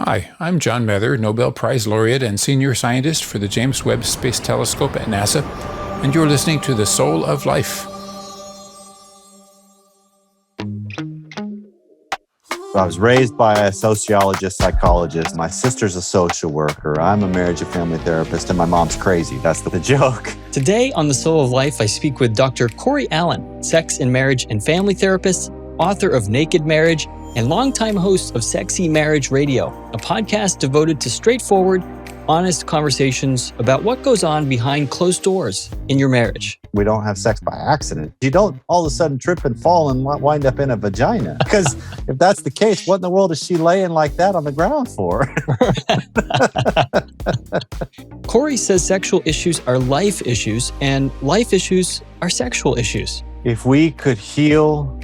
Hi, I'm John Mather, Nobel Prize Laureate and Senior Scientist for the James Webb Space Telescope at NASA, and you're listening to The Soul of Life. I was raised by a sociologist, psychologist. My sister's a social worker. I'm a marriage and family therapist, and my mom's crazy. That's the joke. Today on The Soul of Life, I speak with Dr. Corey Allan, sex and marriage and family therapist, author of Naked Marriage, and longtime host of Sexy Marriage Radio, a podcast devoted to straightforward, honest conversations about what goes on behind closed doors in your marriage. We don't have sex by accident. You don't all of a sudden trip and fall and wind up in a vagina. Because if that's the case, what in the world is she laying like that on the ground for? Corey says sexual issues are life issues and life issues are sexual issues. If we could heal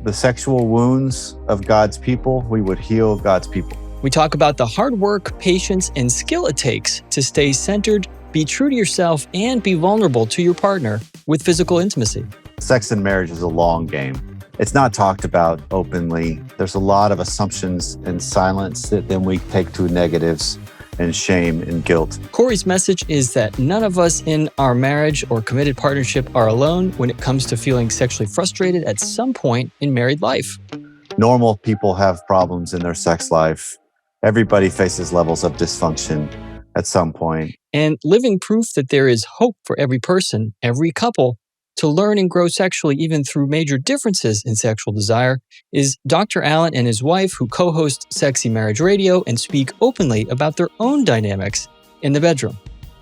the sexual wounds of God's people, we would heal God's people. We talk about the hard work, patience, and skill it takes to stay centered, be true to yourself, and be vulnerable to your partner with physical intimacy. Sex and marriage is a long game. It's not talked about openly. There's a lot of assumptions and silence that then we take to negatives and shame and guilt. Corey's message is that none of us in our marriage or committed partnership are alone when it comes to feeling sexually frustrated at some point in married life. Normal people have problems in their sex life. Everybody faces levels of dysfunction at some point. And living proof that there is hope for every person, every couple, to learn and grow sexually even through major differences in sexual desire is Dr. Allan and his wife, who co-host Sexy Marriage Radio and speak openly about their own dynamics in the bedroom.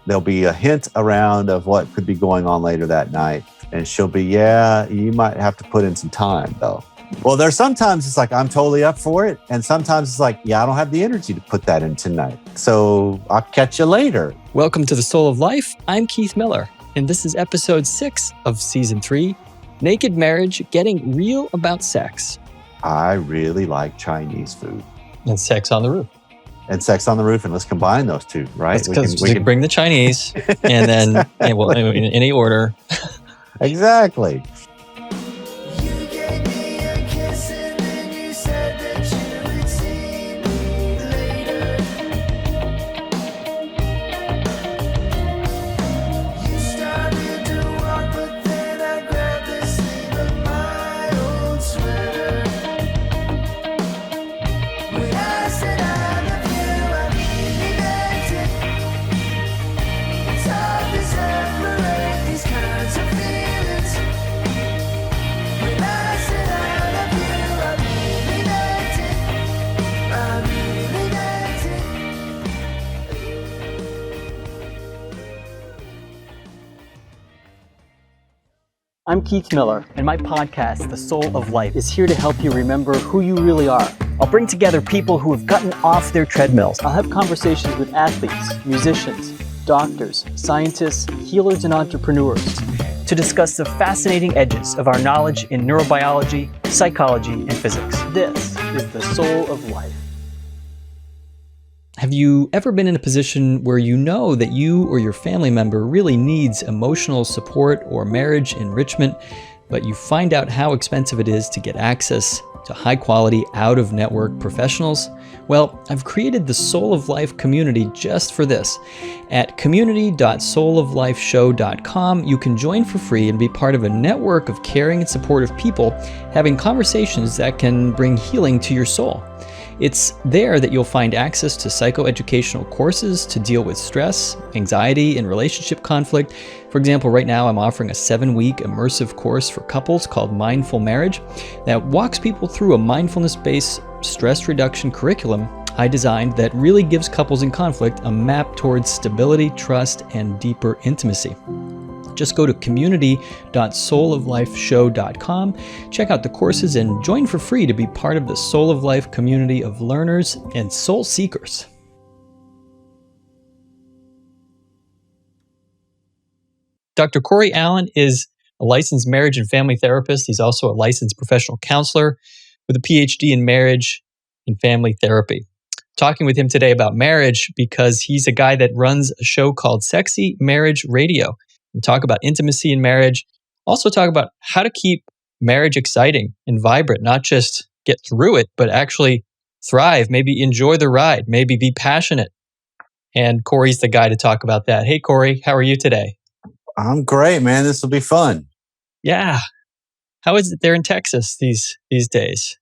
There'll be a hint around of what could be going on later that night. And she'll be, yeah, you might have to put in some time though. Well, there's sometimes it's like, I'm totally up for it. And sometimes it's like, yeah, I don't have the energy to put that in tonight. So I'll catch you later. Welcome to The Soul of Life. I'm Keith Miller, and this is episode 6 of season 3, Naked Marriage, Getting Real About Sex. I really like Chinese food. And sex on the roof. And sex on the roof. And let's combine those two, right? We can bring the Chinese and then, in any order. Exactly. I'm Keith Miller, and my podcast, The Soul of Life, is here to help you remember who you really are. I'll bring together people who have gotten off their treadmills. I'll have conversations with athletes, musicians, doctors, scientists, healers, and entrepreneurs to discuss the fascinating edges of our knowledge in neurobiology, psychology, and physics. This is The Soul of Life. Have you ever been in a position where you know that you or your family member really needs emotional support or marriage enrichment, but you find out how expensive it is to get access to high-quality, out-of-network professionals? Well, I've created the Soul of Life community just for this. At community.souloflifeshow.com, you can join for free and be part of a network of caring and supportive people having conversations that can bring healing to your soul. It's there that you'll find access to psychoeducational courses to deal with stress, anxiety, and relationship conflict. For example, right now I'm offering a 7-week immersive course for couples called Mindful Marriage that walks people through a mindfulness-based stress reduction curriculum I designed that really gives couples in conflict a map towards stability, trust, and deeper intimacy. Just go to community.souloflifeshow.com, check out the courses, and join for free to be part of the Soul of Life community of learners and soul seekers. Dr. Corey Allan is a licensed marriage and family therapist. He's also a licensed professional counselor with a PhD in marriage and family therapy. Talking with him today about marriage because he's a guy that runs a show called Sexy Marriage Radio. We talk about intimacy in marriage, also talk about how to keep marriage exciting and vibrant, not just get through it, but actually thrive, maybe enjoy the ride, maybe be passionate. And Corey's the guy to talk about that. Hey, Corey, how are you today? I'm great, man. This will be fun. Yeah. How is it there in Texas these days?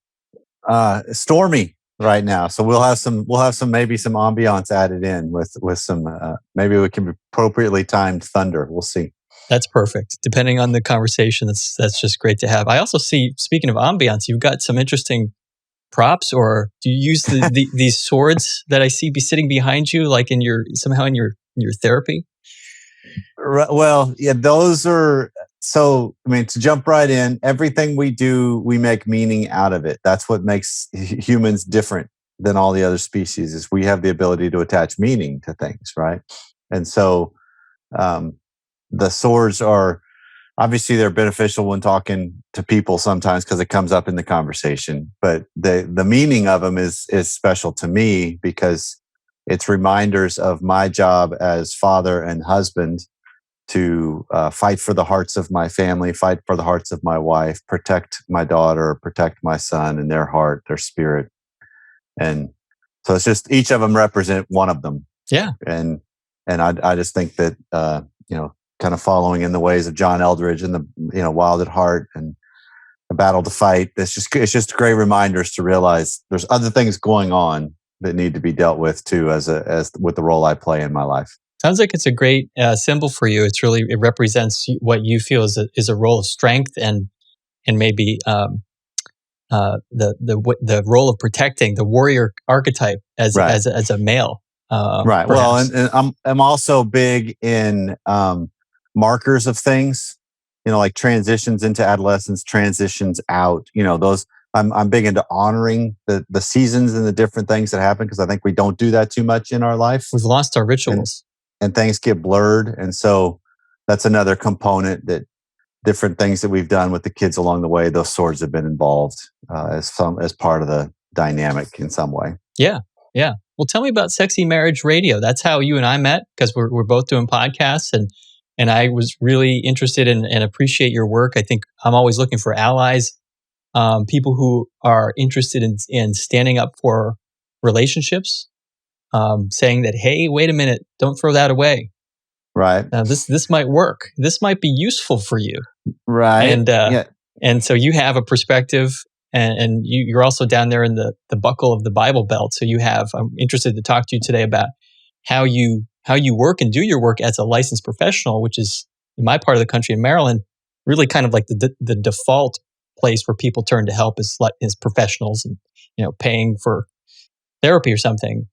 Stormy right now, so we'll have some maybe some ambiance added in with some maybe we can appropriately timed thunder. We'll see. That's perfect. Depending on the conversation, that's just great to have. I also see, speaking of ambiance, you've got some interesting props, or do you use these swords that I see be sitting behind you, like in your therapy? Well, yeah, those are so. I mean, to jump right in, everything we do, we make meaning out of it. That's what makes humans different than all the other species. Is we have the ability to attach meaning to things, right? And so, the swords are obviously they're beneficial when talking to people sometimes because it comes up in the conversation. But the meaning of them is special to me because it's reminders of my job as father and husband to fight for the hearts of my family, fight for the hearts of my wife, protect my daughter, protect my son and their heart, their spirit. And so it's just each of them represent one of them. Yeah. And I just think that, kind of following in the ways of John Eldridge and the, Wild at Heart and The Battle to Fight, it's just great reminders to realize there's other things going on that need to be dealt with too, as with the role I play in my life. Sounds like it's a great symbol for you. It represents what you feel is a role of strength and maybe the role of protecting the warrior archetype as a male. Right. Perhaps. Well, and I'm also big in markers of things, like transitions into adolescence, transitions out. Those. I'm big into honoring the seasons and the different things that happen because I think we don't do that too much in our life. We've lost our rituals. And things get blurred. And so that's another component that different things that we've done with the kids along the way, those swords have been involved as part of the dynamic in some way. Yeah. Yeah. Well, tell me about Sexy Marriage Radio. That's how you and I met because we're both doing podcasts and I was really interested in and appreciate your work. I think I'm always looking for allies, people who are interested in standing up for relationships. Saying that, hey, wait a minute, don't throw that away. Right. This might work. This might be useful for you. Right. And so you have a perspective, and you're also down there in the buckle of the Bible Belt. So I'm interested to talk to you today about how you work and do your work as a licensed professional, which is in my part of the country in Maryland, really kind of like the default place where people turn to help is professionals, and paying for therapy or something.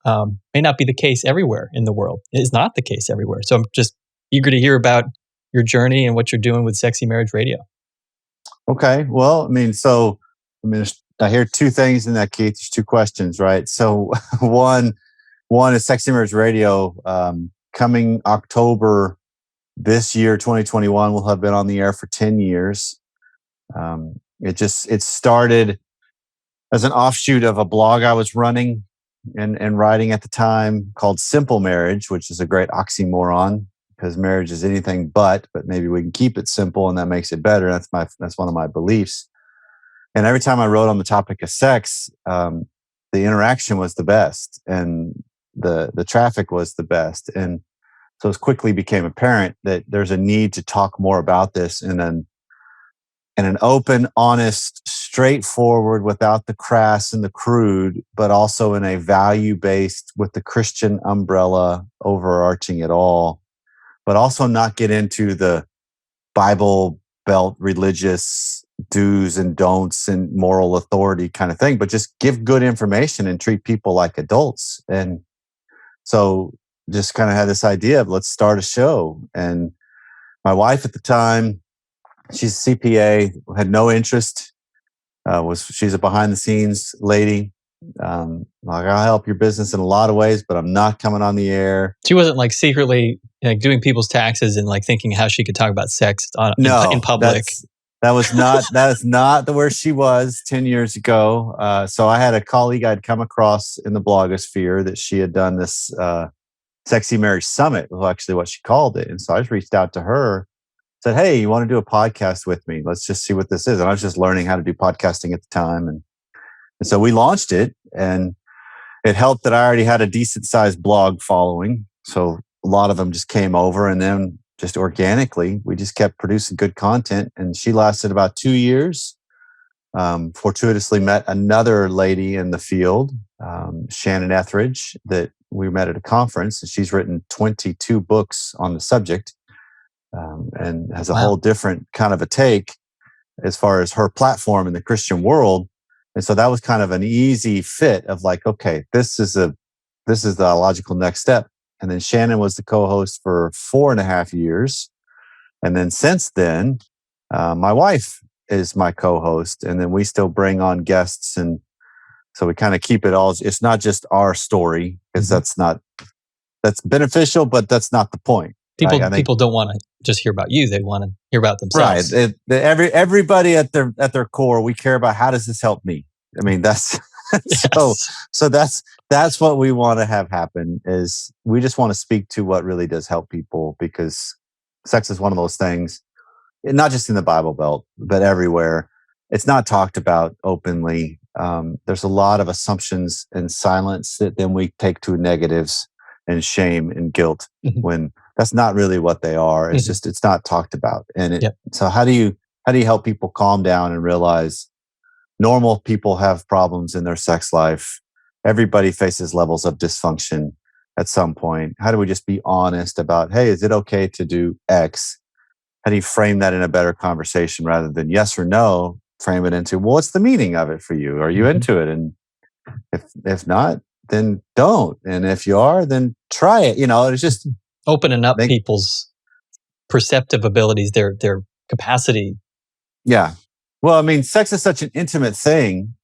May not be the case everywhere in the world. It is not the case everywhere. So I'm just eager to hear about your journey and what you're doing with Sexy Marriage Radio. Okay. Well, I hear two things in that, Keith. There's two questions, right? So one is Sexy Marriage Radio. Coming October this year, 2021, will have been on the air for 10 years. It started as an offshoot of a blog I was running and writing at the time called Simple Marriage, which is a great oxymoron because marriage is anything but maybe we can keep it simple and that makes it better. That's one of my beliefs. And every time I wrote on the topic of sex, the interaction was the best and the traffic was the best. And so it quickly became apparent that there's a need to talk more about this in an open, honest, straightforward, without the crass and the crude, but also in a value-based with the Christian umbrella overarching it all, but also not get into the Bible Belt religious do's and don'ts and moral authority kind of thing, but just give good information and treat people like adults. And so just kind of had this idea of let's start a show. And my wife at the time, she's a CPA, had no interest. She's a behind the scenes lady. I'll help your business in a lot of ways, but I'm not coming on the air. She wasn't like secretly doing people's taxes and like thinking how she could talk about sex in public. That is not where she was 10 years ago. So I had a colleague I'd come across in the blogosphere that she had done this Sexy Marriage Summit, was actually what she called it. And so I just reached out to her, said, hey, you want to do a podcast with me? Let's just see what this is. And I was just learning how to do podcasting at the time. And And so we launched it, and it helped that I already had a decent sized blog following. So a lot of them just came over, and then just organically, we just kept producing good content. And she lasted about 2 years. Fortuitously met another lady in the field, Shannon Etheridge, that we met at a conference, and she's written 22 books on the subject, and has a whole different kind of a take as far as her platform in the Christian world. And so that was kind of an easy fit of like, okay, this is the logical next step. And then Shannon was the co-host for 4.5 years. And then since then, my wife is my co-host, and then we still bring on guests. And so we kind of keep it all. It's not just our story, because that's beneficial, but that's not the point. People don't want to just hear about you. They want to hear about themselves. Right. Everybody at their core, we care about, how does this help me? I mean, that's so that's what we want to have happen, is we just want to speak to what really does help people, because sex is one of those things, not just in the Bible Belt, but everywhere. It's not talked about openly. There's a lot of assumptions and silence that then we take to negatives and shame and guilt, when that's not really what they are. It's just, it's not talked about. And so how do you help people calm down and realize normal people have problems in their sex life? Everybody faces levels of dysfunction at some point. How do we just be honest about, hey, is it okay to do X? How do you frame that in a better conversation, rather than yes or no? Frame it into, well, what's the meaning of it for you? Are you into it? And if not, then don't. And if you are, then try it. It's just opening up people's perceptive abilities, their capacity. Yeah. Well, I mean, sex is such an intimate thing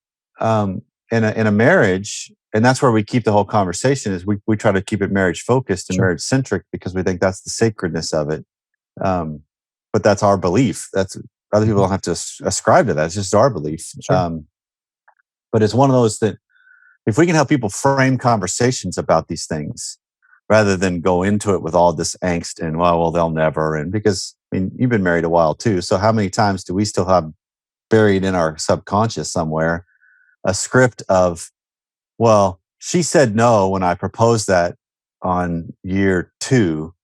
in a marriage, and that's where we keep the whole conversation. Is we try to keep it marriage focused and marriage centric, because we think that's the sacredness of it. But that's our belief. That's other people don't have to ascribe to that. It's just our belief. Sure. But it's one of those that, if we can help people frame conversations about these things, rather than go into it with all this angst and, well, they'll never. And because, I mean, you've been married a while too. So how many times do we still have buried in our subconscious somewhere a script of, well, she said no when I proposed that on year 2.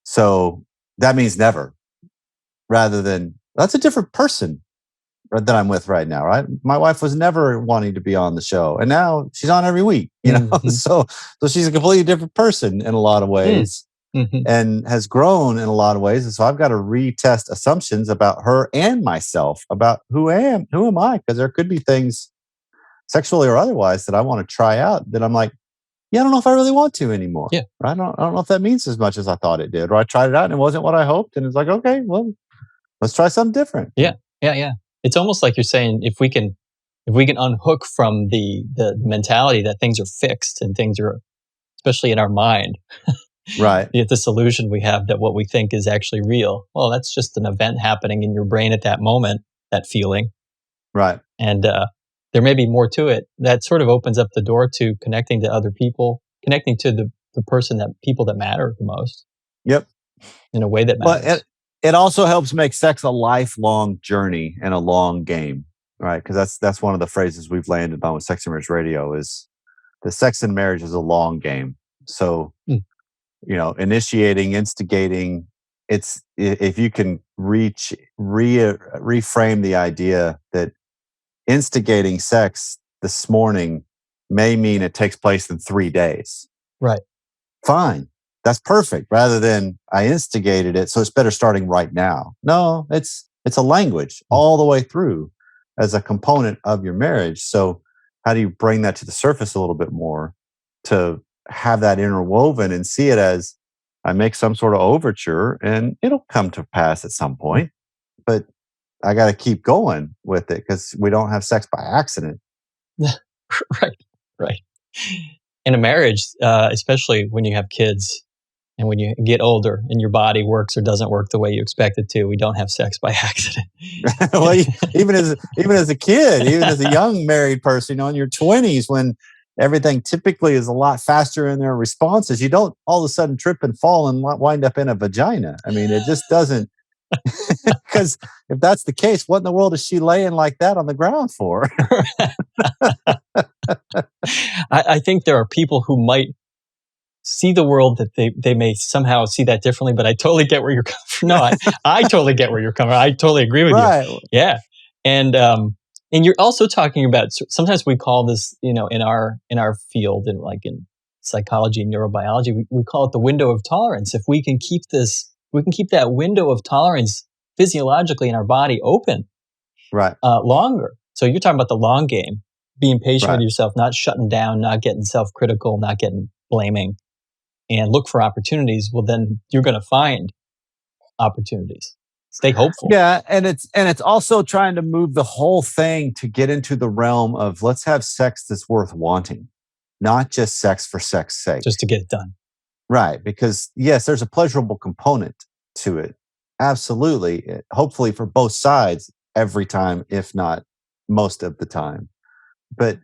So that means never, rather than, that's a different person that I'm with right now, right? My wife was never wanting to be on the show, and now she's on every week, so she's a completely different person in a lot of ways, and has grown in a lot of ways. And so I've got to retest assumptions about her and myself, about who am I? Because there could be things, sexually or otherwise, that I want to try out that I'm like, yeah, I don't know if I really want to anymore. Yeah. I don't know if that means as much as I thought it did, or I tried it out and it wasn't what I hoped. And it's like, okay, well, let's try something different. Yeah. It's almost like you're saying, if we can unhook from the mentality that things are fixed and things are, especially in our mind, right? This illusion we have that what we think is actually real. Well, that's just an event happening in your brain at that moment, that feeling. Right. And there may be more to it. That sort of opens up the door to connecting to other people, connecting to the people that matter the most. Yep. In a way that matters. But it also helps make sex a lifelong journey and a long game, right? Because that's one of the phrases we've landed on with Sex and Marriage Radio, is the sex and marriage is a long game. So, initiating, instigating, it's, if you can reframe the idea that instigating sex this morning may mean it takes place in 3 days. Right. Fine. That's perfect. Rather than I instigated it, so it's better starting right now. No, it's a language all the way through as a component of your marriage. So how do you bring that to the surface a little bit more, to have that interwoven and see it as, I make some sort of overture and it'll come to pass at some point, but I got to keep going with it, because we don't have sex by accident. Right. In a marriage, especially when you have kids, and when you get older and your body works or doesn't work the way you expect it to, we don't have sex by accident. Well, even as a kid, even as a young married person, in your 20s, when everything typically is a lot faster in their responses, you don't all of a sudden trip and fall and wind up in a vagina. I mean, it just doesn't Because if that's the case, what in the world is she laying like that on the ground for? I think there are people who might see the world that they may somehow see that differently, but I totally get where you're coming from. No, I totally get where you're coming from. I totally agree with Right. you. Yeah. And you're also talking about, sometimes we call this, in our field, and like in psychology and neurobiology, we call it the window of tolerance. If we can keep that window of tolerance physiologically in our body open Right. longer. So you're talking about the long game, being patient with Right. yourself, not shutting down, not getting self-critical, not getting blaming, and look for opportunities. Well, then you're going to find opportunities. Stay hopeful. Yeah, and it's also trying to move the whole thing to get into the realm of let's have sex that's worth wanting, not just sex for sex sake. Just to get it done. Right, because yes, there's a pleasurable component to it. Absolutely. Hopefully for both sides every time, if not most of the time. But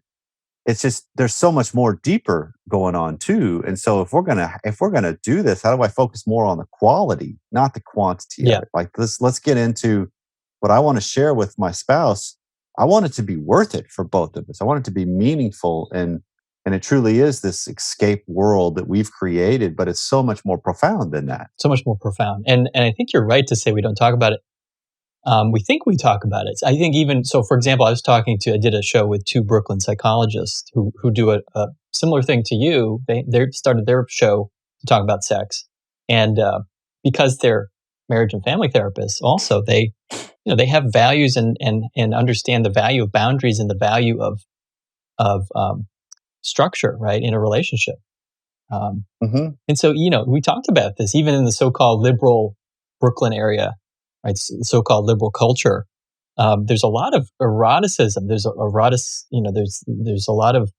it's just there's so much more deeper going on too. And so if we're gonna do this, how do I focus more on the quality, not the quantity of it? Like let's get into what I want to share with my spouse. I want it to be worth it for both of us. I want it to be meaningful, and it truly is this escape world that we've created, but it's so much more profound than that. So much more profound. And I think you're right to say we don't talk about it. We think we talk about it. I think even so, for example, I did a show with two Brooklyn psychologists who do a similar thing to you. They started their show to talk about sex, and because they're marriage and family therapists, also they have values and understand the value of boundaries and the value of structure, right, in a relationship. And so, we talked about this even in the so-called liberal Brooklyn area, right? So-called liberal culture. There's a lot of eroticism. There's there's a lot of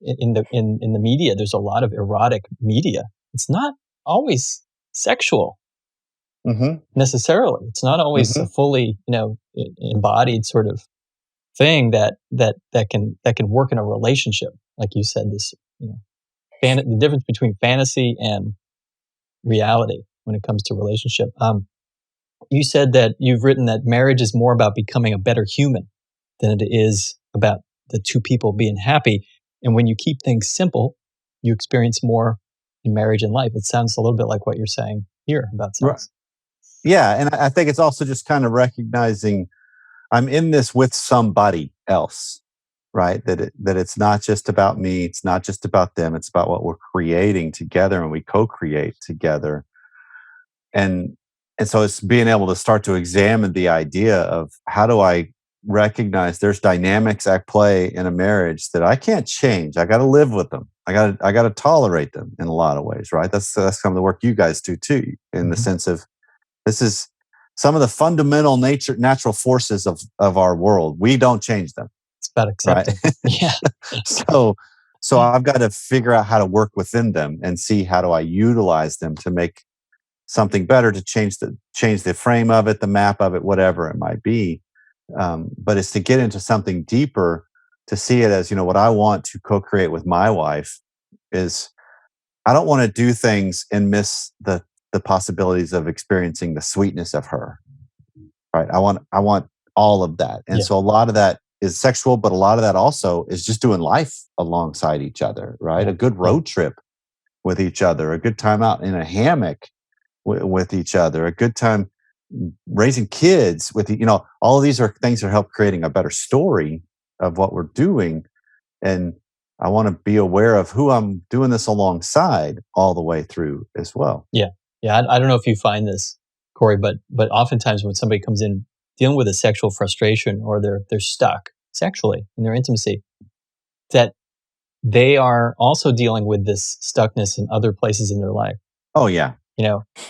in the media. There's a lot of erotic media. It's not always sexual necessarily. It's not always a fully embodied sort of thing that can work in a relationship. Like you said, this the difference between fantasy and reality when it comes to relationship. You said that you've written that marriage is more about becoming a better human than it is about the two people being happy. And when you keep things simple, you experience more in marriage and life. It sounds a little bit like what you're saying here about sex. Right. Yeah, and I think it's also just kind of recognizing I'm in this with somebody else, right? That it's not just about me, it's not just about them, it's about what we're creating together, and we co-create together. And so it's being able to start to examine the idea of how do I recognize there's dynamics at play in a marriage that I can't change. I got to live with them. I got to tolerate them in a lot of ways, right? That's kind of the work you guys do too, in the sense of this is some of the fundamental natural forces of our world. We don't change them. It's about accepting. Right? Yeah. So I've got to figure out how to work within them and see how do I utilize them to make something better, to change the frame of it, the map of it, whatever it might be. But it's to get into something deeper, to see it as, what I want to co-create with my wife is I don't want to do things and miss the possibilities of experiencing the sweetness of her. Right. I want all of that. And so a lot of that is sexual, but a lot of that also is just doing life alongside each other, right? A good road trip with each other, a good time out in a hammock with each other, a good time raising kids with, all of these are things that help creating a better story of what we're doing. And I want to be aware of who I'm doing this alongside all the way through as well. Yeah. Yeah. I don't know if you find this, Corey, but oftentimes when somebody comes in dealing with a sexual frustration or they're stuck sexually in their intimacy, that they are also dealing with this stuckness in other places in their life. Oh yeah.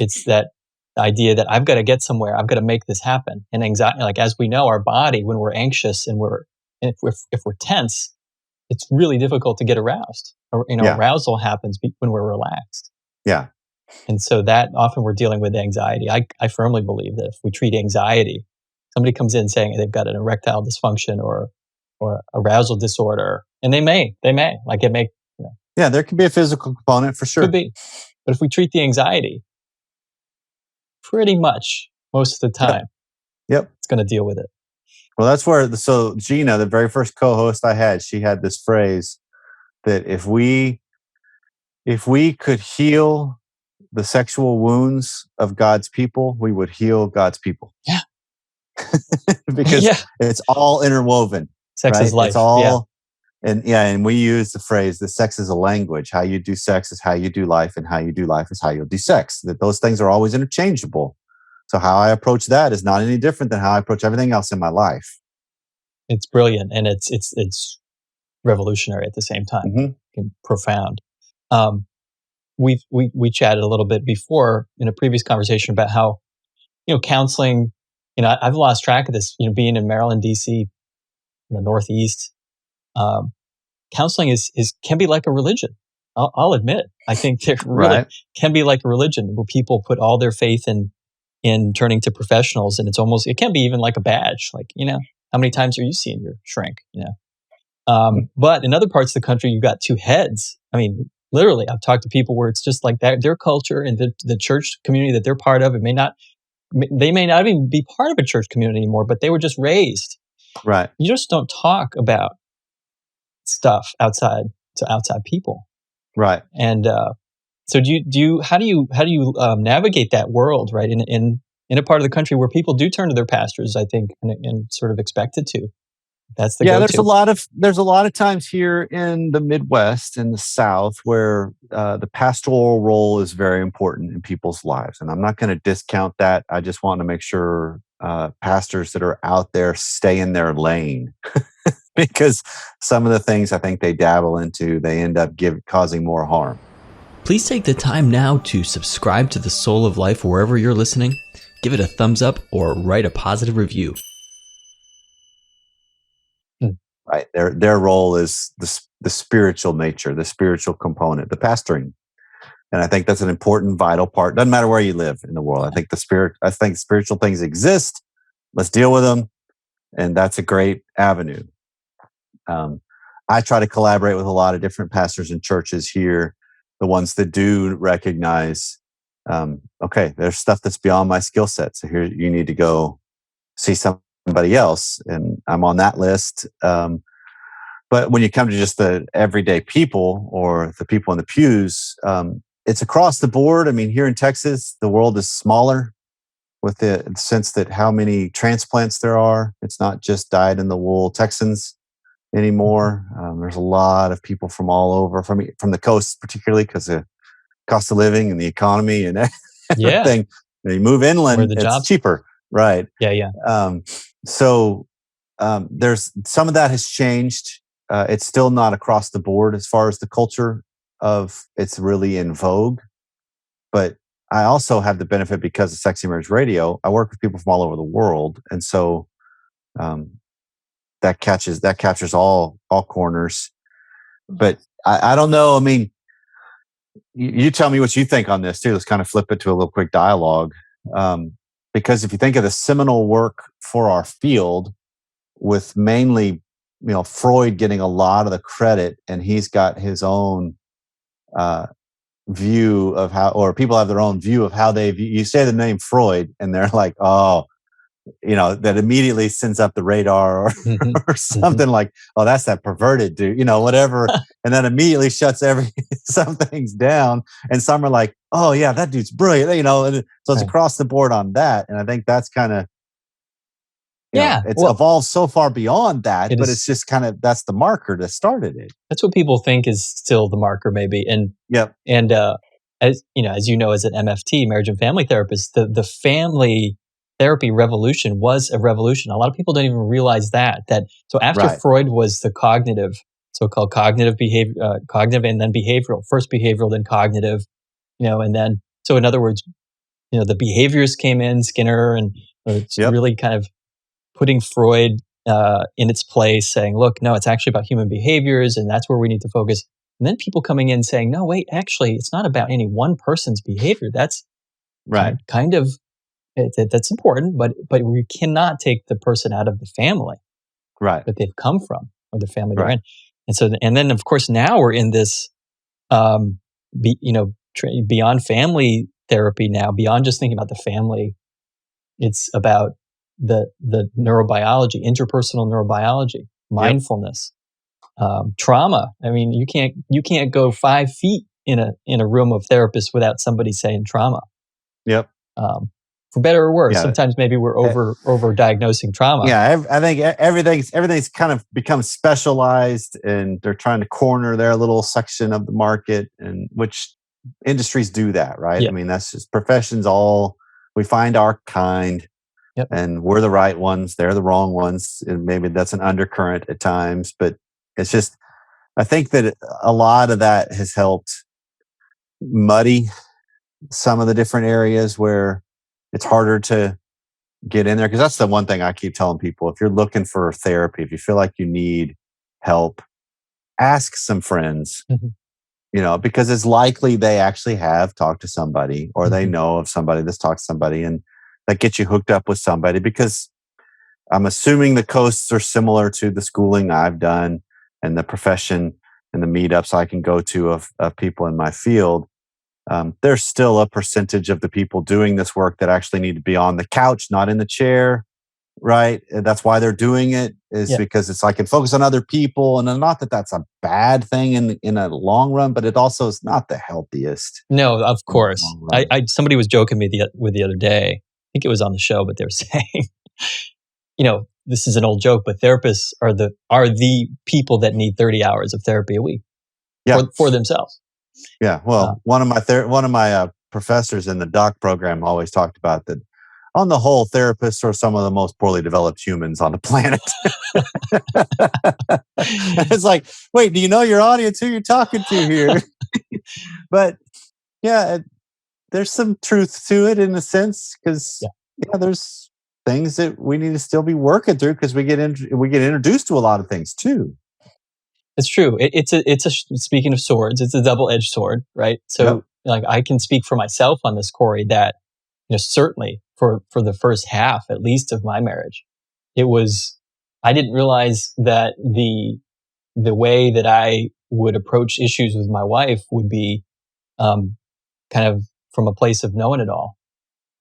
It's that idea that I've got to get somewhere, I've got to make this happen. And anxiety, like as we know, our body, when we're anxious and if we're tense, it's really difficult to get aroused. Or, arousal happens when we're relaxed. Yeah. And so that often we're dealing with anxiety. I firmly believe that if we treat anxiety, somebody comes in saying they've got an erectile dysfunction or arousal disorder, and they may like it may. Yeah, there could be a physical component for sure. Could be, but if we treat the anxiety, pretty much most of the time. Yep. It's going to deal with it. Well, that's where, so Gina, the very first co-host I had, she had this phrase that if we could heal the sexual wounds of God's people, we would heal God's people. Yeah. Because it's all interwoven. Sex right? is life. It's all, and we use the phrase that sex is a language. How you do sex is how you do life, and how you do life is how you'll do sex. That those things are always interchangeable. So how I approach that is not any different than how I approach everything else in my life. It's brilliant, and it's revolutionary at the same time, and profound. We chatted a little bit before in a previous conversation about how, counseling, I've lost track of this, being in Maryland, DC, in the Northeast, counseling can be like a religion. I'll admit, I think there really can be like a religion where people put all their faith in turning to professionals, and it can be even like a badge. Like, how many times are you seeing your shrink? But in other parts of the country, you've got two heads. I mean, literally, I've talked to people where it's just like that. Their culture and the church community that they're part of, they may not even be part of a church community anymore, but they were just raised. Right. You just don't talk about stuff outside people. Right. And so how do you navigate that world, right? In a part of the country where people do turn to their pastors, I think, and sort of expected to. That's the go-to. There's a lot of times here in the Midwest and the South where the pastoral role is very important in people's lives, and I'm not going to discount that. I just want to make sure pastors that are out there stay in their lane, because some of the things I think they dabble into, they end up causing more harm. Please take the time now to subscribe to The Soul of Life wherever you're listening. Give it a thumbs up or write a positive review. Right. Their role is the spiritual nature, the spiritual component, the pastoring. And I think that's an important, vital part. Doesn't matter where you live in the world. I think spiritual things exist. Let's deal with them. And that's a great avenue. I try to collaborate with a lot of different pastors and churches here, the ones that do recognize, okay, there's stuff that's beyond my skill set. So here you need to go see somebody else, and I'm on that list. But when you come to just the everyday people or the people in the pews, it's across the board. I mean, here in Texas, the world is smaller with the sense that how many transplants there are. It's not just dyed-in-the-wool Texans anymore. There's a lot of people from all over, from the coast, particularly because of cost of living and the economy and everything. You move inland, it's cheaper. Right. Yeah. So there's some of that has changed. It's still not across the board as far as the culture of it's really in vogue. But I also have the benefit, because of Sexy Marriage Radio, I work with people from all over the world. And so that captures all corners. But I don't know. I mean, you tell me what you think on this too. Let's kind of flip it to a little quick dialogue. Because if you think of the seminal work for our field, with mainly, Freud getting a lot of the credit, and he's got his own view of how, or people have their own view of how you say the name Freud, and they're like, oh, that immediately sends up the radar, or something like, oh, that's that perverted dude, whatever. And then immediately shuts some things down. And some are like, oh yeah, that dude's brilliant, and so it's across the board on that. And I think that's kind of, it's evolved so far beyond that, but it's just kind of, that's the marker that started it. That's what people think is still the marker, maybe. And as as an MFT, marriage and family therapist, the family therapy revolution was a revolution. A lot of people don't even realize that. So after Freud was the cognitive, so-called cognitive behavior, cognitive and then behavioral. First behavioral, then cognitive. And then, so in other words, the behaviors came in, Skinner, and really kind of putting Freud in its place, saying, look, no, it's actually about human behaviors, and that's where we need to focus. And then people coming in saying, no, wait, actually, it's not about any one person's behavior. That's kind of, that's important, but we cannot take the person out of the family that they've come from, or the family they're in. And so, and then of course now we're in this, beyond family therapy now, beyond just thinking about the family, It's about the neurobiology, interpersonal neurobiology, mindfulness, trauma. I mean, you can't go 5 feet in a room of therapists without somebody saying trauma. Yep. For better or worse. Yeah. Sometimes maybe we're over diagnosing trauma. Yeah, I think everything's kind of become specialized, and they're trying to corner their little section of the market, and which industries do that, right? Yeah. I mean, that's just professions. We find our kind, Yep. and we're the right ones. They're the wrong ones, and maybe that's an undercurrent at times. But it's just, I think that a lot of that has helped muddy some of the different areas where it's harder to get in there, because that's the one thing I keep telling people. If you're looking for therapy, if you feel like you need help, ask some friends, because it's likely they actually have talked to somebody, or they know of somebody that's talked to somebody, and that gets you hooked up with somebody. Because I'm assuming the coasts are similar to the schooling I've done and the profession and the meetups I can go to of people in my field. There's still a percentage of the people doing this work that actually need to be on the couch, not in the chair, right? And that's why they're doing it, is because it's I can focus on other people. And not that that's a bad thing in a long run, but it also is not the healthiest. No, of course. Somebody was joking me the other day. I think it was on the show, but they were saying, this is an old joke, but therapists are the people that need 30 hours of therapy a week for themselves. Yeah, well, one of my professors in the doc program always talked about that. On the whole, therapists are some of the most poorly developed humans on the planet. It's like, wait, do you know your audience, who you're talking to here? But yeah, there's some truth to it in a sense, because there's things that we need to still be working through, because we get introduced to a lot of things too. It's true. It's a speaking of swords, it's a double-edged sword, right? So like I can speak for myself on this, Corey, that certainly for the first half at least of my marriage, I didn't realize that the way that I would approach issues with my wife would be kind of from a place of knowing it all.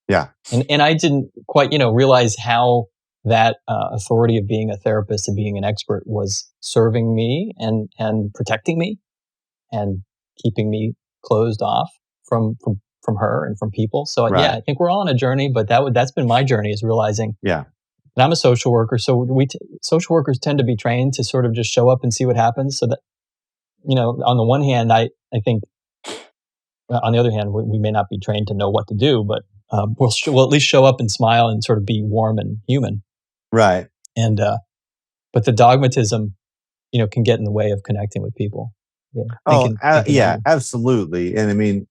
Yeah. And I didn't quite realize how that authority of being a therapist and being an expert was serving me and protecting me and keeping me closed off from her and from people. So I think we're all on a journey, but that's been my journey, is realizing. Yeah. And I'm a social worker, so social workers tend to be trained to sort of just show up and see what happens. So that on the one hand, I think, on the other hand, we may not be trained to know what to do, but we'll at least show up and smile and sort of be warm and human. Right. And but the dogmatism, can get in the way of connecting with people. Absolutely. And I mean,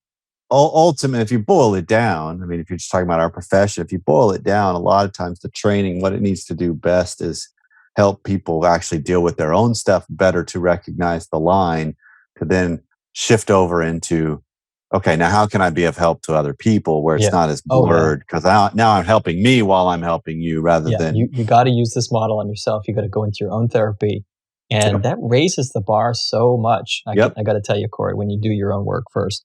ultimately, if you boil it down, if you're just talking about our profession, if you boil it down, a lot of times the training, what it needs to do best is help people actually deal with their own stuff better, to recognize the line, to then shift over into, okay, now how can I be of help to other people, where it's not as blurred? Because now I'm helping me while I'm helping you, rather than... You got to use this model on yourself. You got to go into your own therapy. And that raises the bar so much. I got to tell you, Corey, when you do your own work first.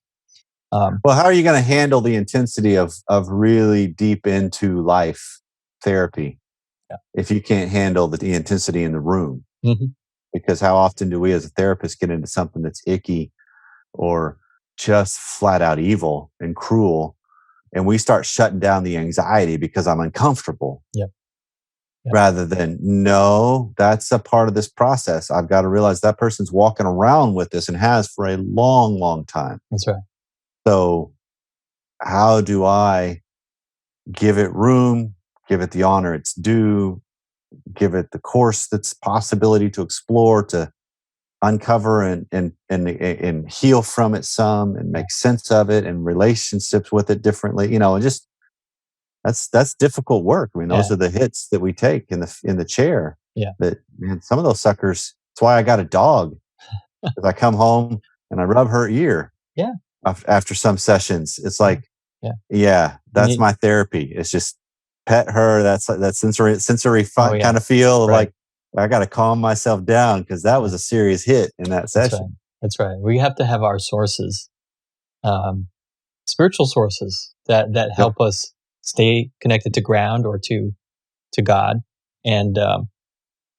Well, how are you going to handle the intensity of really deep into life therapy if you can't handle the intensity in the room? Mm-hmm. Because how often do we as a therapist get into something that's icky or just flat out evil and cruel, and we start shutting down the anxiety because I'm uncomfortable? Rather than, no, that's a part of this process. I've got to realize that person's walking around with this and has for a long, long time. That's right. So how do I give it room, give it the honor it's due, give it the course that's possibility to explore, to uncover and heal from it some, and make sense of it, and relationships with it differently, and just that's difficult work. Those are the hits that we take in the chair. Yeah. That, man, some of those suckers. That's why I got a dog. Because I come home and I rub her ear. Yeah. After some sessions, it's like, that's my therapy. It's just pet her. That's like that sensory fun kind of feel. Right. Like, I got to calm myself down, because that was a serious hit in that session. That's right. We have to have our sources, spiritual sources that help us stay connected to ground or to God. And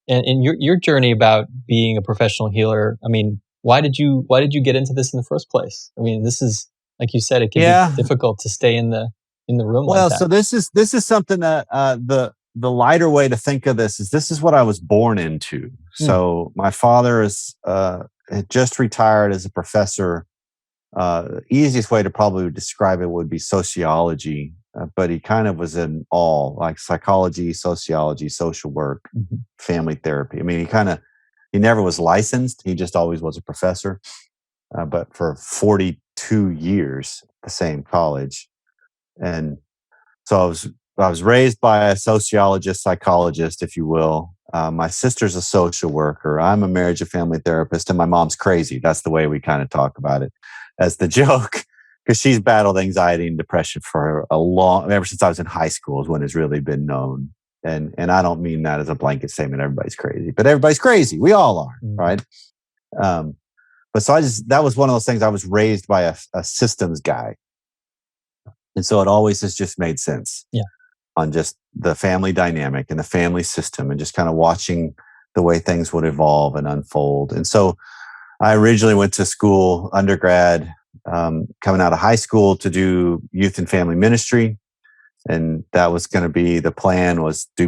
your journey about being a professional healer, I mean, why did you get into this in the first place? I mean, this is, like you said, it can be difficult to stay in the room like that. So this is something that the lighter way to think of this is what I was born into. So my father had just retired as a professor. Easiest way to probably describe it would be sociology, but he kind of was in all, like psychology, sociology, social work, family therapy. I mean, he never was licensed. He just always was a professor. But for 42 years, the same college. And so I was raised by a sociologist, psychologist, if you will. My sister's a social worker. I'm a marriage and family therapist, and my mom's crazy. That's the way we kind of talk about it as the joke, because she's battled anxiety and depression for ever since I was in high school is when it's really been known. And I don't mean that as a blanket statement. Everybody's crazy, but everybody's crazy. We all are, right? But so that was one of those things. I was raised by a systems guy. And so it always has just made sense on just the family dynamic and the family system and just kind of watching the way things would evolve and unfold. And so I originally went to school, undergrad, coming out of high school to do youth and family ministry. And that was going to be the plan, was do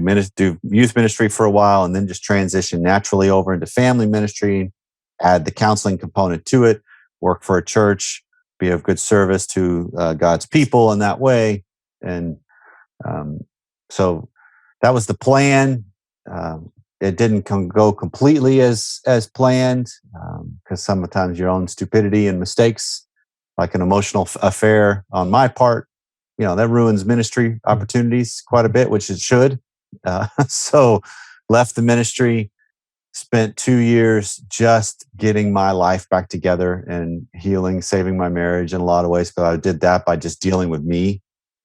youth ministry for a while and then just transition naturally over into family ministry, add the counseling component to it, work for a church, be of good service to God's people in that way. And so that was the plan. It didn't go completely as planned, because sometimes your own stupidity and mistakes, like an emotional affair on my part, that ruins ministry opportunities quite a bit, which it should. So left the ministry, spent 2 years just getting my life back together and healing, saving my marriage in a lot of ways. But I did that by just dealing with me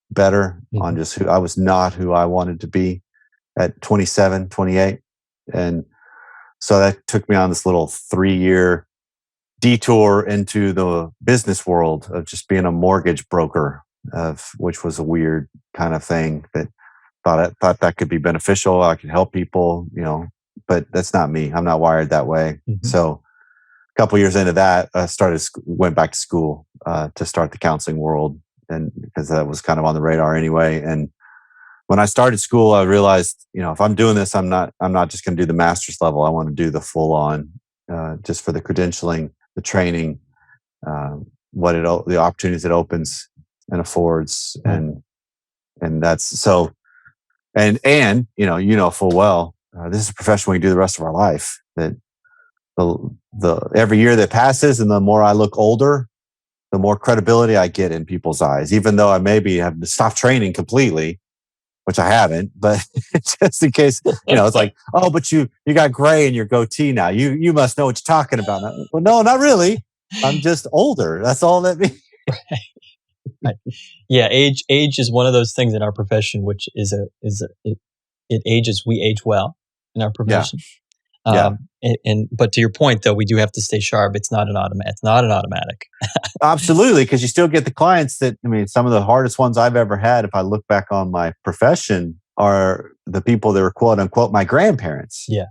better on just who I was, not who I wanted to be at 27, 28. And so that took me on this little 3-year detour into the business world of just being a mortgage broker, which was a weird kind of thing that thought that could be beneficial. I could help people, but that's not me. I'm not wired that way. So a couple years into that, I went back to school to start the counseling world, and because that was kind of on the radar anyway. And when I started school, I realized, if I'm doing this, I'm not just going to do the master's level. I want to do the full on, just for the credentialing, the training, the opportunities it opens and affords, and that's so. And full well, this is a profession we can do the rest of our life. That the every year that passes, and the more I look older, the more credibility I get in people's eyes. Even though I maybe have stopped training completely, which I haven't, but just in case, it's like, oh, but you got gray in your goatee now. You must know what you're talking about. Well, no, not really. I'm just older. That's all that means. Right. Yeah, age is one of those things in our profession, which it ages. We age well in our profession. Yeah. But to your point, though, we do have to stay sharp. It's not an automatic. Absolutely, because you still get the clients that, some of the hardest ones I've ever had, if I look back on my profession, are the people that were quote unquote my grandparents. Yeah.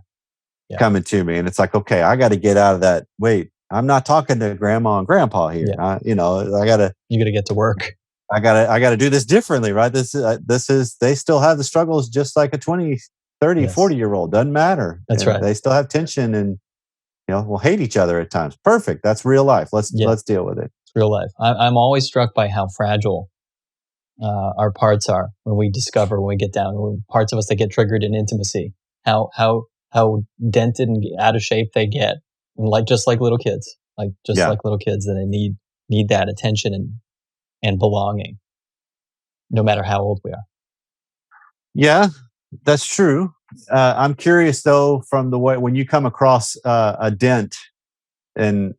Coming to me, and it's like, okay, I got to get out of that. Wait, I'm not talking to grandma and grandpa here. Yeah. You got to get to work. I got to do this differently, right? This is they still have the struggles just like a 20, 30, 40-year-old. Doesn't matter. That's right. They still have tension, and we'll hate each other at times. Perfect. That's real life. Let's deal with it. It's real life. I'm always struck by how fragile our parts are when we get down. Parts of us that get triggered in intimacy. How dented and out of shape they get. And just like little kids, like little kids, that they need that attention and belonging, no matter how old we are. Yeah, that's true. I'm curious though, from the way when you come across a dent, and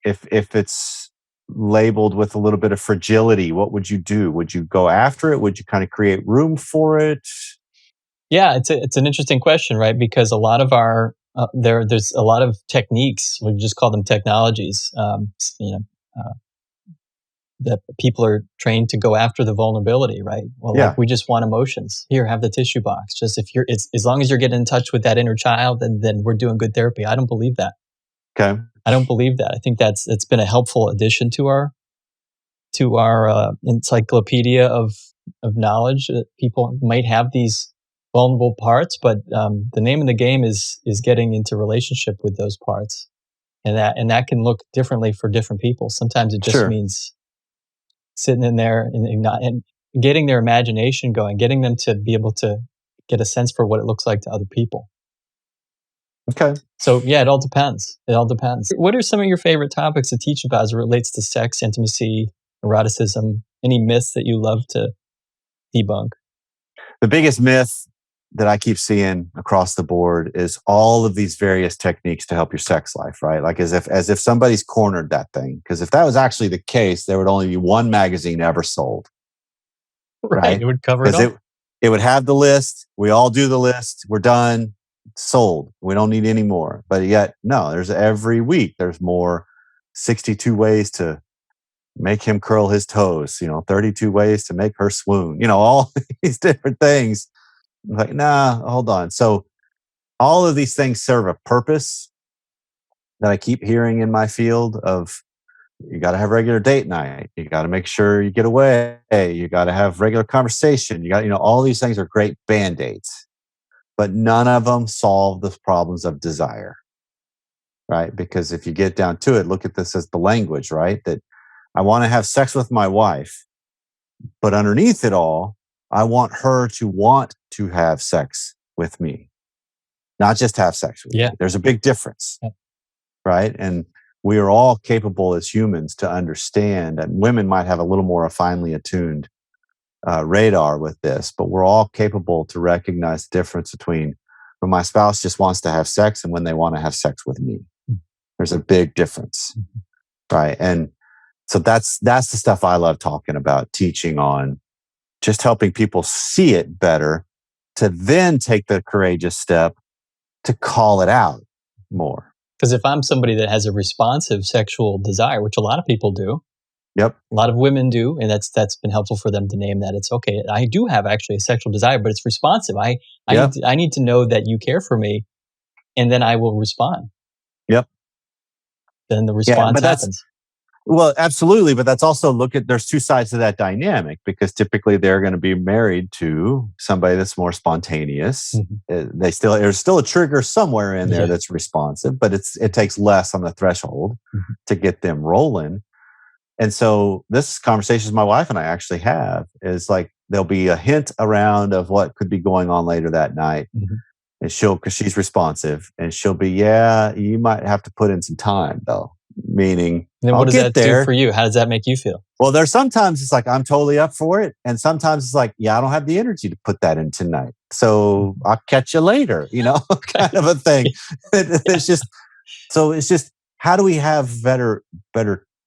if it's labeled with a little bit of fragility, what would you do? Would you go after it? Would you kind of create room for it? Yeah, it's an interesting question, right? Because a lot of our there's a lot of techniques. We just call them technologies. that people are trained to go after the vulnerability, right? Well, Yeah. like we just want emotions. Here, have the tissue box. Just if you're, it's as long as you're getting in touch with that inner child, then we're doing good therapy. I don't believe that. Okay. I don't believe that. I think it's been a helpful addition to our encyclopedia of knowledge. People might have these vulnerable parts, but the name of the game is getting into relationship with those parts, and that can look differently for different people. Sometimes it just Sure. means sitting in there and getting their imagination going, getting them to be able to get a sense for what it looks like to other people. Okay. So yeah, it all depends. It all depends. What are some of your favorite topics to teach about as it relates to sex, intimacy, eroticism? Any myths that you love to debunk? The biggest myth that I keep seeing across the board is all of these various techniques to help your sex life, right? Like as if somebody's cornered that thing. Because if that was actually the case, there would only be one magazine ever sold, right? It would cover it Because all. it would have the list. We all do the list. We're done. Sold. We don't need any more. But yet, no, there's every week, there's more 62 ways to make him curl his toes, 32 ways to make her swoon, all these different things. Like, nah, hold on. So all of these things serve a purpose that I keep hearing in my field of you got to have regular date night. You got to make sure you get away. You got to have regular conversation. You got, all these things are great band-aids, but none of them solve the problems of desire, right? Because if you get down to it, look at this as the language, right? That I want to have sex with my wife, but underneath it all, I want her to want to have sex with me, not just have sex with me. There's a big difference, right? And we are all capable as humans to understand, and women might have a little more finely attuned radar with this, but we're all capable to recognize the difference between when my spouse just wants to have sex and when they want to have sex with me. There's a big difference, right? And so that's the stuff I love talking about, teaching on, just helping people see it better to then take the courageous step to call it out more. Because if I'm somebody that has a responsive sexual desire, which a lot of people do, Yep. a lot of women do, and that's been helpful for them to name that. It's okay. I do have actually a sexual desire, but it's responsive. I need to know that you care for me, and then I will respond. Yep. Then the response happens. Well, absolutely. But that's also there's two sides to that dynamic, because typically they're going to be married to somebody that's more spontaneous. Mm-hmm. There's still a trigger somewhere in there that's responsive, but it takes less on the threshold to get them rolling. And so this conversations my wife and I actually have is like, there'll be a hint around of what could be going on later that night. Mm-hmm. And because she's responsive, and she'll be, yeah, you might have to put in some time though. Meaning, then what does that do for you? How does that make you feel? Well, there's sometimes it's like, I'm totally up for it. And sometimes it's like, yeah, I don't have the energy to put that in tonight. So I'll catch you later, kind of a thing. It's just, how do we have better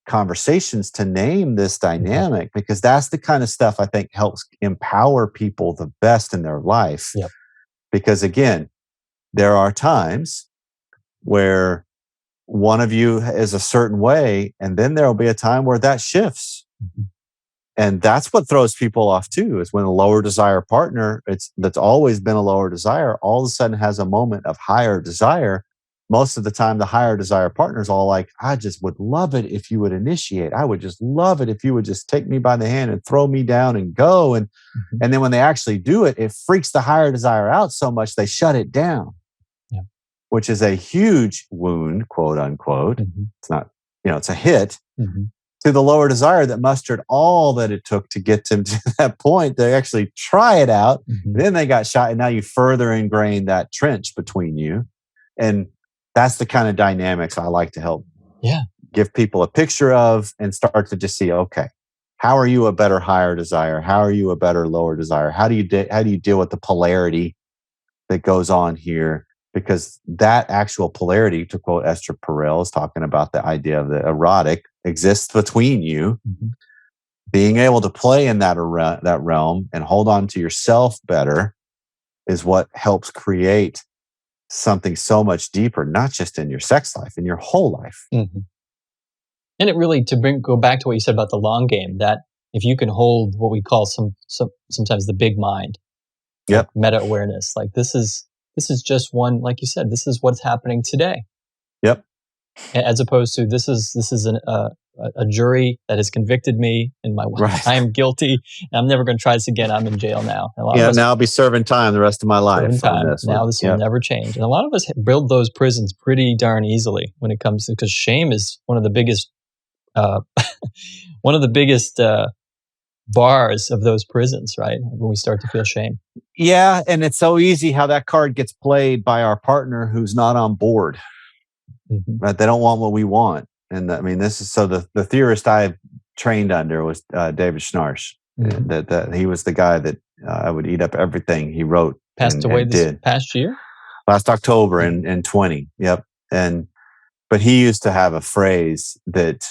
conversations to name this dynamic? Because that's the kind of stuff I think helps empower people the best in their life. Yep. Because again, there are times where one of you is a certain way, and then there will be a time where that shifts. And that's what throws people off too, is when a lower desire partner, that's always been a lower desire, all of a sudden has a moment of higher desire. Most of the time, the higher desire partner is all like, I just would love it if you would initiate. I would just love it if you would just take me by the hand and throw me down and go. And then when they actually do it, it freaks the higher desire out so much they shut it down. Which is a huge wound, quote unquote. It's not, it's a hit to the lower desire that mustered all that it took to get them to that point. They actually try it out. Then they got shot, and now you further ingrain that trench between you. And that's the kind of dynamics I like to help give people a picture of, and start to just see, okay, how are you a better higher desire? How are you a better lower desire? How do you deal with the polarity that goes on here? Because that actual polarity, to quote Esther Perel, is talking about the idea of the erotic exists between you. Being able to play in that realm and hold on to yourself better is what helps create something so much deeper, not just in your sex life, in your whole life. And it really, go back to what you said about the long game, that if you can hold what we call sometimes the big mind, Yep. like meta awareness, like this is just one, like you said, this is what's happening today. Yep. As opposed to this is a jury that has convicted me and Right. I am guilty. And I'm never going to try this again. I'm in jail now. And a lot of us Now I'll be serving time the rest of my life serving on time. this Now one. this will never change. And a lot of us build those prisons pretty darn easily when it comes to, because shame is one of the biggest bars of those prisons, right? When we start to feel shame. Yeah, and it's so easy how that card gets played by our partner who's not on board. Mm-hmm. Right? They don't want what we want. And I mean, this is so the theorist I trained under was David Schnarch. Mm-hmm. That he was the guy that I would eat up everything he wrote. Passed away this past year? Last October in 20. Yep. But he used to have a phrase that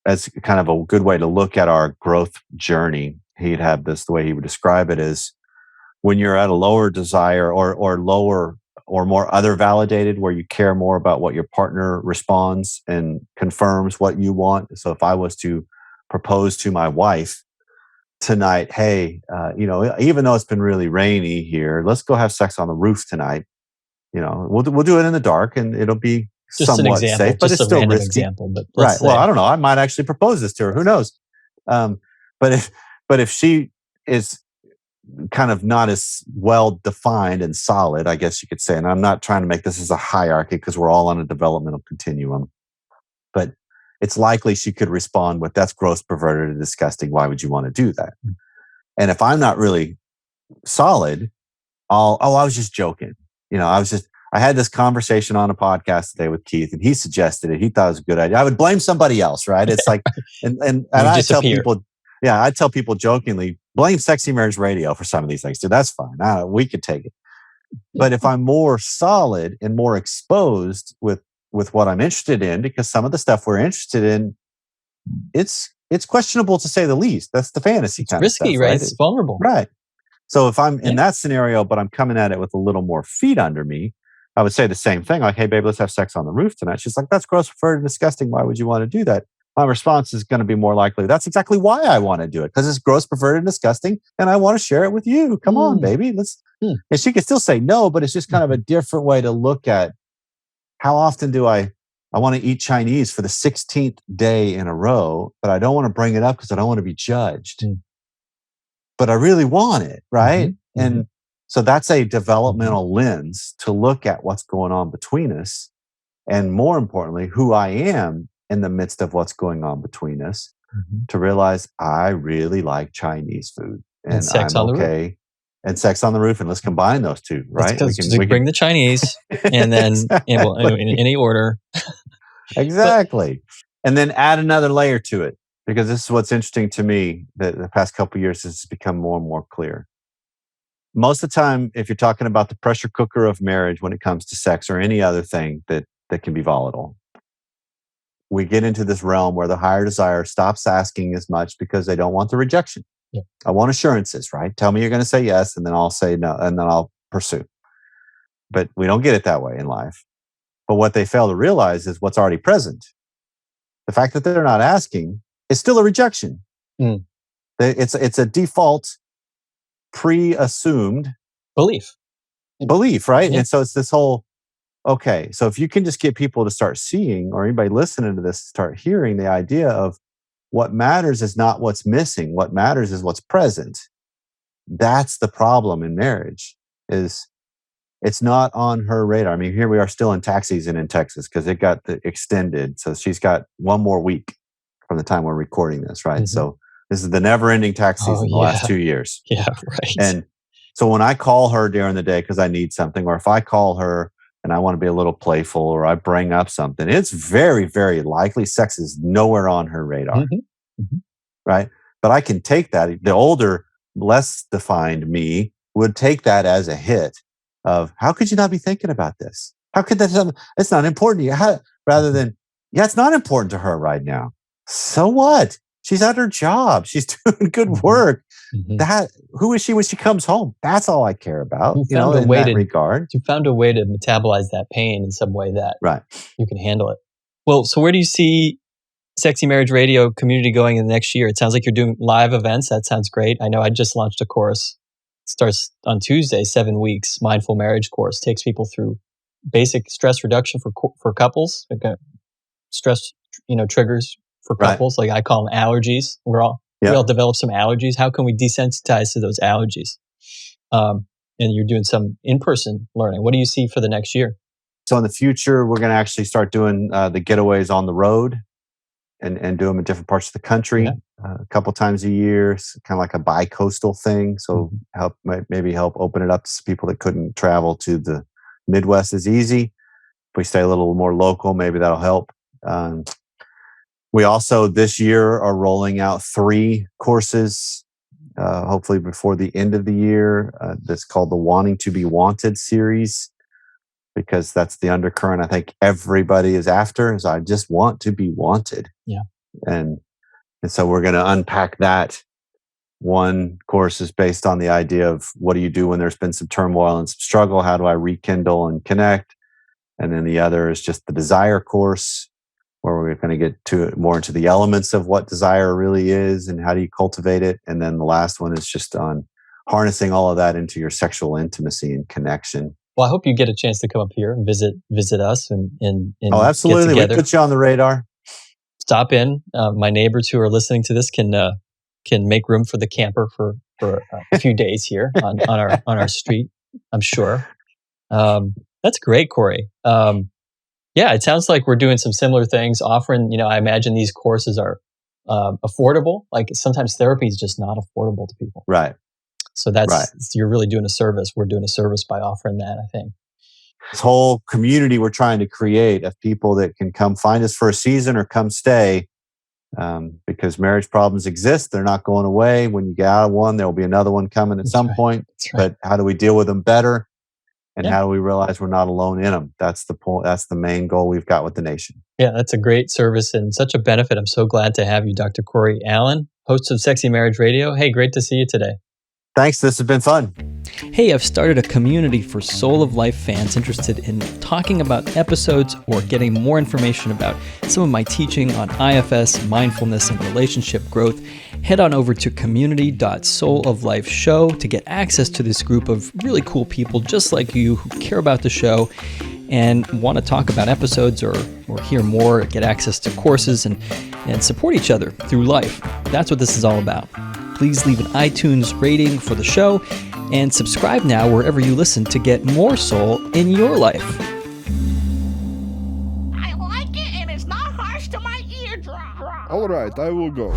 as kind of a good way to look at our growth journey. He'd have this, the way he would describe it is when you're at a lower desire or lower or more other validated, where you care more about what your partner responds and confirms what you want. So if I was to propose to my wife tonight, hey, even though it's been really rainy here, let's go have sex on the roof tonight. We'll do it in the dark and it'll be just somewhat an example, safe, but it's still risky. Example, but right. Well, I don't know. I might actually propose this to her. Who knows? But if she is kind of not as well defined and solid, I guess you could say, and I'm not trying to make this as a hierarchy because we're all on a developmental continuum, but it's likely she could respond with, that's gross, perverted, and disgusting. Why would you want to do that? Mm-hmm. And if I'm not really solid, I was just joking. I had this conversation on a podcast today with Keith, and he suggested it. He thought it was a good idea. I would blame somebody else, right? It's like, and I tell people, I tell people jokingly, blame Sexy Marriage Radio for some of these things. Dude, that's fine. We could take it. But if I'm more solid and more exposed with what I'm interested in, because some of the stuff we're interested in, it's questionable to say the least. That's the fantasy kind risky, of stuff, right? It's vulnerable. Right. So if I'm in that scenario, but I'm coming at it with a little more feet under me, I would say the same thing. Like, hey, babe, let's have sex on the roof tonight. She's like, that's gross, perverted, and disgusting. Why would you want to do that? My response is going to be more likely, that's exactly why I want to do it, because it's gross, perverted, and disgusting, and I want to share it with you. Come on, baby. Let's. And she could still say no, but it's just kind of a different way to look at how often do I want to eat Chinese for the 16th day in a row, but I don't want to bring it up because I don't want to be judged. But I really want it, right? Mm-hmm. And so that's a developmental lens to look at what's going on between us, and more importantly, who I am in the midst of what's going on between us, to realize I really like Chinese food and sex I'm on okay. The roof. And sex on the roof, and let's combine those two, right? We can bring the Chinese, and then exactly. in any order. Exactly. And then add another layer to it, because this is what's interesting to me that the past couple of years has become more and more clear. Most of the time, if you're talking about the pressure cooker of marriage when it comes to sex or any other thing that can be volatile, we get into this realm where the higher desire stops asking as much because they don't want the rejection. Yeah. I want assurances, right? Tell me you're going to say yes, and then I'll say no, and then I'll pursue. But we don't get it that way in life. But what they fail to realize is what's already present. The fact that they're not asking is still a rejection. It's a default, pre-assumed belief, right? Yeah. And so it's this whole, okay, so if you can just get people to start seeing, or anybody listening to this, start hearing the idea of what matters is not what's missing. What matters is what's present. That's the problem in marriage, is it's not on her radar. I mean, here we are still in tax season in Texas because it got extended. So she's got one more week from the time we're recording this, right? Mm-hmm. So this is the never-ending tax season the last 2 years. Yeah, right. And so when I call her during the day because I need something, or if I call her and I want to be a little playful, or I bring up something, it's very, very likely sex is nowhere on her radar, right? But I can take that. The older, less defined me would take that as a hit of, how could you not be thinking about this? How could that? It's not important to you. Rather than, yeah, it's not important to her right now. So what? She's at her job. She's doing good work. Who is she when she comes home? That's all I care about. In that regard. You found a way to metabolize that pain in some way that you can handle it. Well, so where do you see Sexy Marriage Radio community going in the next year? It sounds like you're doing live events. That sounds great. I know I just launched a course. It starts on Tuesday, 7 weeks, mindful marriage course. Takes people through basic stress reduction for couples. Stress, triggers for couples. Right. Like I call them allergies. We all develop some allergies. How can we desensitize to those allergies? And you're doing some in-person learning. What do you see for the next year? So in the future, we're going to actually start doing the getaways on the road and do them in different parts of the country a couple times a year. It's kind of like a bi-coastal thing. So maybe help open it up to people that couldn't travel to the Midwest as easy. If we stay a little more local, maybe that'll help. We also this year are rolling out 3 courses, hopefully before the end of the year. That's called the Wanting to Be Wanted series, because that's the undercurrent I think everybody is after, is I just want to be wanted. Yeah. And so we're going to unpack that. One course is based on the idea of what do you do when there's been some turmoil and some struggle? How do I rekindle and connect? And then the other is just the desire course, where we're going to get more into the elements of what desire really is and how do you cultivate it. And then the last one is just on harnessing all of that into your sexual intimacy and connection. Well, I hope you get a chance to come up here and visit us and oh, absolutely. We put you on the radar. Stop in. My neighbors who are listening to this can make room for the camper for a few days here on our street, I'm sure. That's great, Corey. Yeah, it sounds like we're doing some similar things, offering, I imagine these courses are affordable. Like sometimes therapy is just not affordable to people. Right. So you're really doing a service. We're doing a service by offering that, I think. This whole community we're trying to create of people that can come find us for a season or come stay, because marriage problems exist. They're not going away. When you get out of one, there will be another one coming at some point. But how do we deal with them better? And how do we realize we're not alone in them? That's the point. That's the main goal we've got with the nation. Yeah, that's a great service and such a benefit. I'm so glad to have you, Dr. Corey Allan, host of Sexy Marriage Radio. Hey, great to see you today. Thanks. This has been fun. Hey, I've started a community for Soul of Life fans interested in talking about episodes or getting more information about some of my teaching on IFS, mindfulness, and relationship growth. Head on over to community.souloflifeshow to get access to this group of really cool people just like you who care about the show and want to talk about episodes or hear more, get access to courses and support each other through life. That's what this is all about. Please leave an iTunes rating for the show and subscribe now wherever you listen to get more soul in your life. I like it and it's not harsh to my eardrum. All right, I will go.